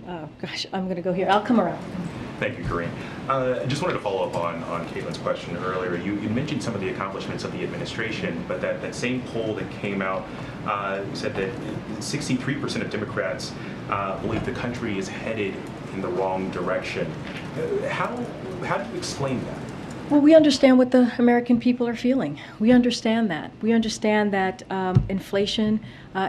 Oh, gosh, I'm going to go here. I'll come around. Thank you, Corinne. I just wanted to follow up on Caitlin's question earlier. You mentioned some of the accomplishments of the administration, but that same poll that came out said that 63% of Democrats believe the country is headed in the wrong direction. How do you explain that? Well, we understand what the American people are feeling. We understand that. We understand that inflation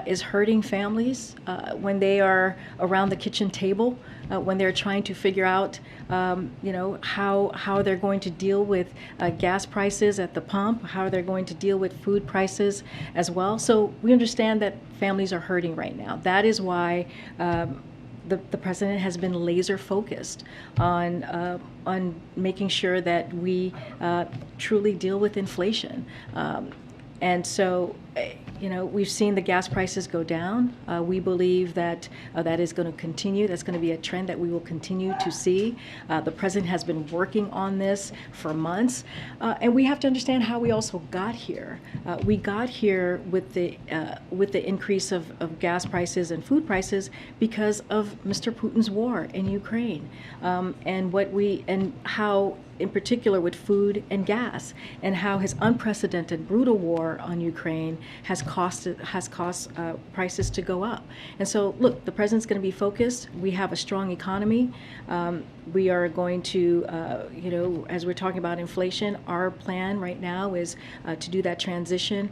is hurting families when they are around the kitchen table, when they're trying to figure out, how they're going to deal with gas prices at the pump, how they're going to deal with food prices as well. So we understand that families are hurting right now. That is why the president has been laser focused on making sure that we truly deal with inflation. And so, we've seen the gas prices go down. We believe that that is going to continue. That's going to be a trend that we will continue to see. The president has been working on this for months. And we have to understand how we also got here. We got here with the increase of gas prices and food prices because of Mr. Putin's war in Ukraine, and how, in particular with food and gas, and how his unprecedented brutal war on Ukraine has caused prices to go up. And so, look, the president's going to be focused. We have a strong economy. We are going to, as we're talking about inflation, our plan right now is to do that transition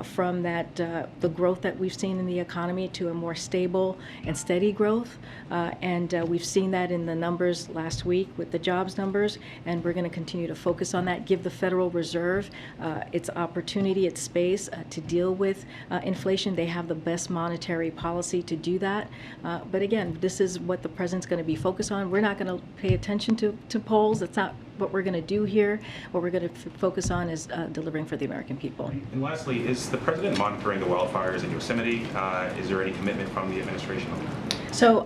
from the growth that we've seen in the economy to a more stable and steady growth. And we've seen that in the numbers last week with the jobs numbers, and we're going to continue to focus on that, give the Federal Reserve its opportunity, its space to deal with inflation. They have the best monetary policy to do that. But again, this is what the president's going to be focused on. We're not going to pay attention to polls. That's not what we're going to do here. What we're going to focus on is delivering for the American people. And lastly, is the president monitoring the wildfires in Yosemite? Is there any commitment from the administration on that? So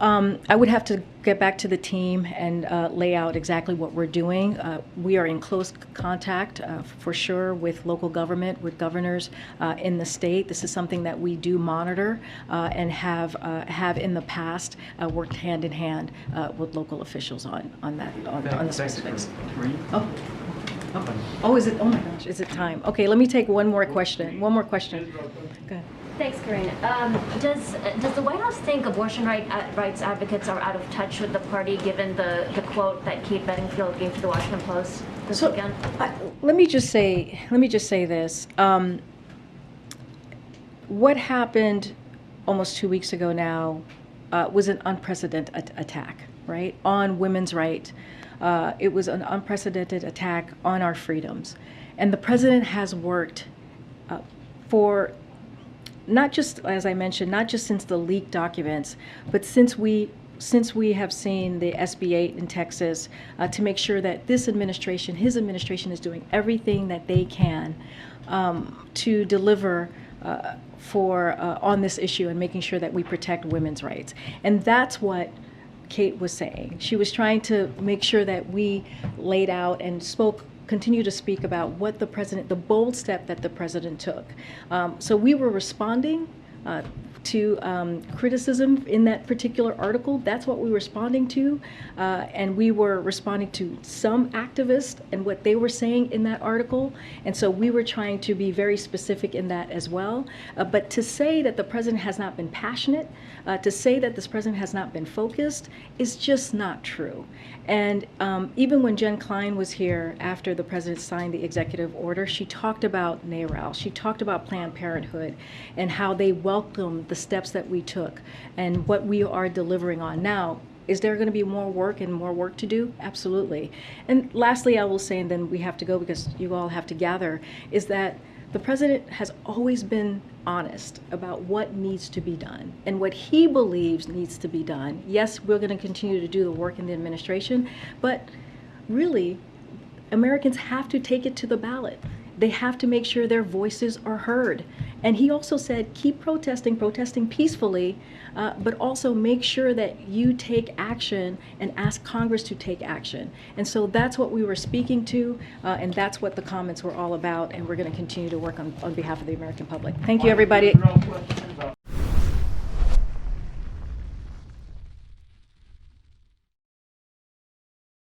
I would have to get back to the team and lay out exactly what we're doing. We are in close contact, for sure, with local government, with governors in the state. This is something that we do monitor and have in the past worked hand in hand with local officials on the specifics. Oh, is it? Oh my gosh, is it time? Okay, let me take one more question. Go ahead. Thanks, Corinne. Does the White House think abortion rights advocates are out of touch with the party, given the quote that Kate Bedingfield gave to the Washington Post this weekend? Let me just say this. What happened almost 2 weeks ago now was an unprecedented attack, right, on women's rights. It was an unprecedented attack on our freedoms. And the president has worked for not just, as I mentioned, not just since the leaked documents, but since we have seen the SB 8 in Texas, to make sure that his administration is doing everything that they can to deliver on this issue and making sure that we protect women's rights. And that's what Kate was saying. She was trying to make sure that we laid out and continue to speak about what the bold step that the president took. So we were responding to criticism in that particular article. That's what we were responding to. And we were responding to some activists and what they were saying in that article. And so we were trying to be very specific in that as well. But to say that the president has not been passionate, to say that this president has not been focused, is just not true. And even when Jen Klein was here after the president signed the executive order, she talked about NARAL, she talked about Planned Parenthood, and how they welcomed the steps that we took and what we are delivering on. Now, is there going to be more work to do? Absolutely. And lastly, I will say, and then we have to go because you all have to gather, is that the president has always been honest about what needs to be done and what he believes needs to be done. Yes, we're going to continue to do the work in the administration, but really, Americans have to take it to the ballot. They have to make sure their voices are heard. And he also said, keep protesting peacefully, but also make sure that you take action and ask Congress to take action. And so that's what we were speaking to, and that's what the comments were all about, and we're going to continue to work on behalf of the American public. Thank you, everybody.